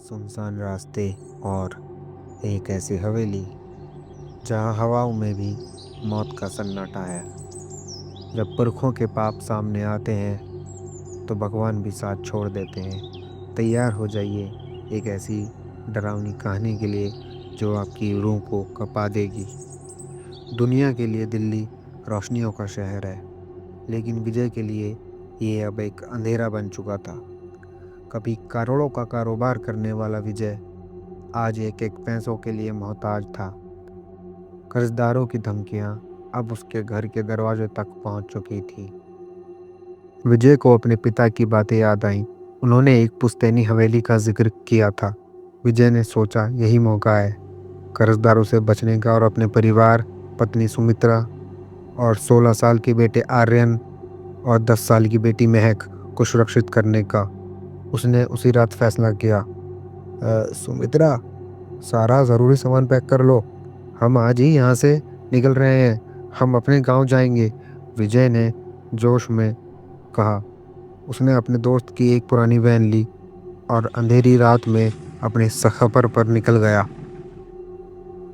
सुनसान रास्ते और एक ऐसी हवेली जहाँ हवाओं में भी मौत का सन्नाटा है। जब पुरखों के पाप सामने आते हैं तो भगवान भी साथ छोड़ देते हैं। तैयार हो जाइए एक ऐसी डरावनी कहानी के लिए जो आपकी रूह को कँपा देगी। दुनिया के लिए दिल्ली रोशनियों का शहर है, लेकिन विजय के लिए ये अब एक अंधेरा बन चुका था। कभी करोड़ों का कारोबार करने वाला विजय आज एक एक पैसों के लिए मोहताज था। कर्जदारों की धमकियां अब उसके घर के दरवाजे तक पहुंच चुकी थी। विजय को अपने पिता की बातें याद आईं। उन्होंने एक पुश्तैनी हवेली का जिक्र किया था। विजय ने सोचा यही मौका है कर्जदारों से बचने का और अपने परिवार, पत्नी सुमित्रा और 16 साल के बेटे आर्यन और 10 साल की बेटी महक को सुरक्षित करने का। उसने उसी रात फैसला किया, सुमित्रा, सारा ज़रूरी सामान पैक कर लो, हम आज ही यहाँ से निकल रहे हैं, हम अपने गांव जाएंगे। विजय ने जोश में कहा। उसने अपने दोस्त की एक पुरानी वैन ली और अंधेरी रात में अपने सफ़र पर निकल गया।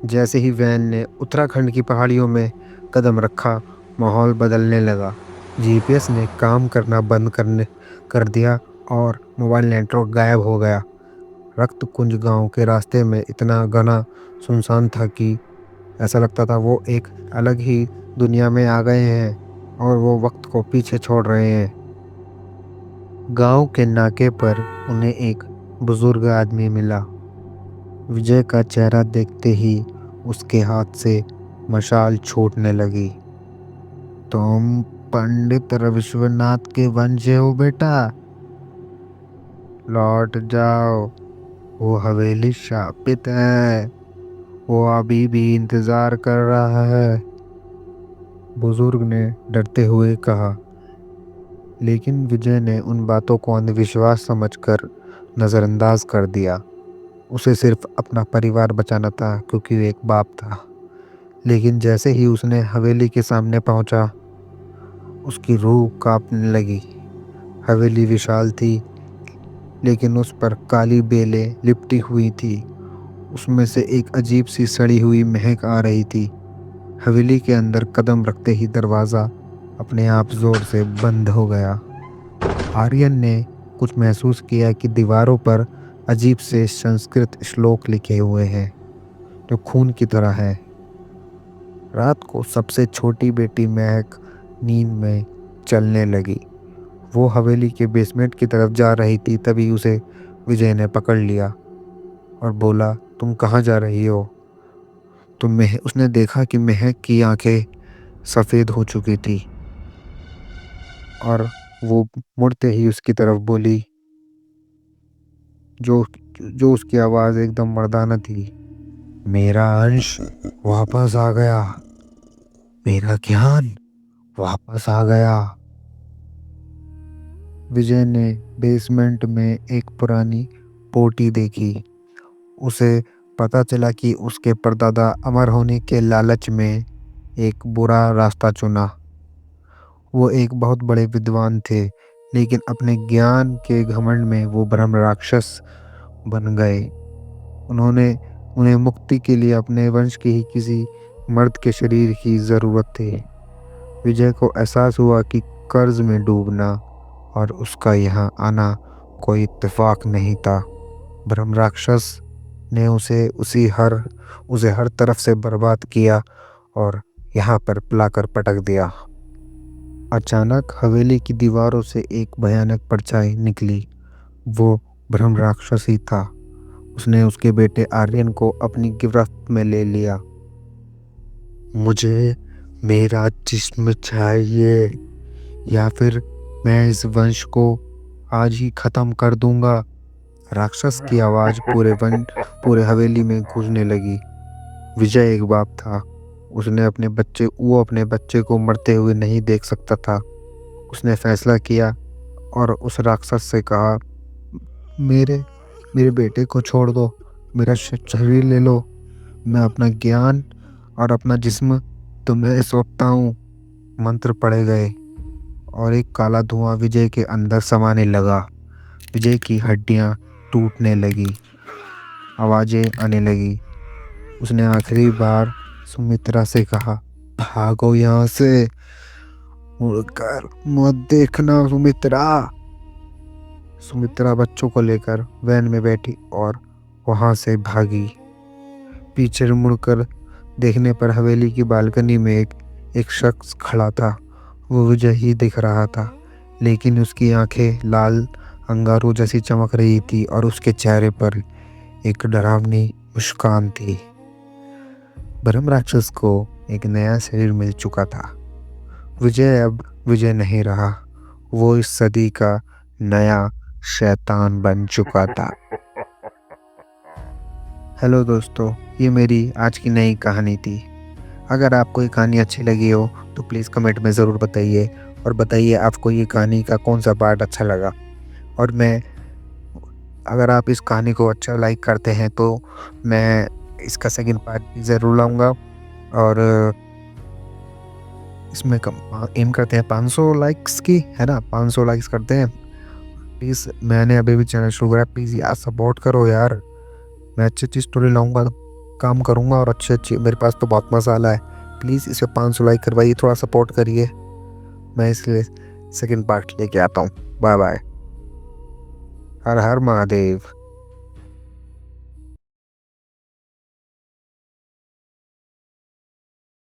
जैसे ही वैन ने उत्तराखंड की पहाड़ियों में कदम रखा, माहौल बदलने लगा। जीपीएस ने काम करना बंद कर दिया और मोबाइल नेटवर्क गायब हो गया। रक्त कुंज गांव के रास्ते में इतना घना सुनसान था कि ऐसा लगता था वो एक अलग ही दुनिया में आ गए हैं और वो वक्त को पीछे छोड़ रहे हैं। गांव के नाके पर उन्हें एक बुजुर्ग आदमी मिला। विजय का चेहरा देखते ही उसके हाथ से मशाल छूटने लगी। तुम पंडित विश्वनाथ के वंश हो बेटा, लौट जाओ, वो हवेली शापित है, वो अभी भी इंतजार कर रहा है, बुजुर्ग ने डरते हुए कहा। लेकिन विजय ने उन बातों को अंधविश्वास समझकर नज़रअंदाज कर दिया। उसे सिर्फ अपना परिवार बचाना था क्योंकि वो एक बाप था। लेकिन जैसे ही उसने हवेली के सामने पहुंचा, उसकी रूह कांपने लगी। हवेली विशाल थी, लेकिन उस पर काली बेलें लिपटी हुई थी। उसमें से एक अजीब सी सड़ी हुई महक आ रही थी। हवेली के अंदर कदम रखते ही दरवाज़ा अपने आप जोर से बंद हो गया। आर्यन ने कुछ महसूस किया कि दीवारों पर अजीब से संस्कृत श्लोक लिखे हुए हैं जो खून की तरह है। रात को सबसे छोटी बेटी महक नींद में चलने लगी। वो हवेली के बेसमेंट की तरफ जा रही थी, तभी उसे विजय ने पकड़ लिया और बोला, तुम कहाँ जा रही हो? उसने देखा कि महक की आंखें सफ़ेद हो चुकी थी और वो मुड़ते ही उसकी तरफ बोली, जो जो उसकी आवाज़ एकदम मर्दाना थी, मेरा अंश वापस आ गया, मेरा ज्ञान वापस आ गया। विजय ने बेसमेंट में एक पुरानी पोटी देखी। उसे पता चला कि उसके परदादा अमर होने के लालच में एक बुरा रास्ता चुना। वो एक बहुत बड़े विद्वान थे, लेकिन अपने ज्ञान के घमंड में वो ब्रह्म राक्षस बन गए। उन्होंने उन्हें मुक्ति के लिए अपने वंश के ही किसी मर्द के शरीर की ज़रूरत थी। विजय को एहसास हुआ कि कर्ज में डूबना और उसका यहाँ आना कोई इत्तेफाक नहीं था। ब्रह्म राक्षस ने उसे हर तरफ से बर्बाद किया और यहाँ पर लाकर पटक दिया। अचानक हवेली की दीवारों से एक भयानक परछाई निकली। वो ब्रह्म राक्षस ही था। उसने उसके बेटे आर्यन को अपनी गिरफ्त में ले लिया। मुझे मेरा जिस्म चाहिए, या फिर मैं इस वंश को आज ही खत्म कर दूंगा। राक्षस की आवाज़ पूरे हवेली में गूंजने लगी। विजय एक बाप था। वो अपने बच्चे को मरते हुए नहीं देख सकता था। उसने फैसला किया और उस राक्षस से कहा, मेरे मेरे बेटे को छोड़ दो, मेरा शरीर ले लो, मैं अपना ज्ञान और अपना जिस्म तुम्हें सौंपता हूँ। मंत्र पढ़े गए और एक काला धुआं विजय के अंदर समाने लगा। विजय की हड्डियां टूटने लगी आवाज़ें आने लगी। उसने आखिरी बार सुमित्रा से कहा, भागो यहाँ से, मुड़कर मत देखना सुमित्रा। सुमित्रा बच्चों को लेकर वैन में बैठी और वहां से भागी। पीछे मुड़कर देखने पर हवेली की बालकनी में एक शख्स खड़ा था। वो विजय ही दिख रहा था, लेकिन उसकी आंखें लाल अंगारों जैसी चमक रही थी और उसके चेहरे पर एक डरावनी मुस्कान थी। ब्रह्म राक्षस को एक नया शरीर मिल चुका था। विजय अब विजय नहीं रहा, वो इस सदी का नया शैतान बन चुका था। हेलो दोस्तों, ये मेरी आज की नई कहानी थी। अगर आपको ये कहानी अच्छी लगी हो तो प्लीज़ कमेंट में ज़रूर बताइए, और बताइए आपको ये कहानी का कौन सा पार्ट अच्छा लगा। और अगर आप इस कहानी को अच्छा लाइक करते हैं तो मैं इसका सेकंड पार्ट भी ज़रूर लाऊंगा। और इसमें एम करते हैं 500 लाइक्स की, है ना। 500 लाइक्स करते हैं प्लीज़। मैंने अभी भी चैनल शुरू करा, प्लीज़ यार सपोर्ट करो यार। मैं अच्छी स्टोरी लाऊंगा, काम करूंगा, और अच्छी मेरे पास तो बहुत मसाला है। प्लीज़ इसे 500 लाइक करवाइए, थोड़ा सपोर्ट करिए। मैं इसलिए सेकंड पार्ट लेके आता हूँ। Bye bye. हर हर महादेव।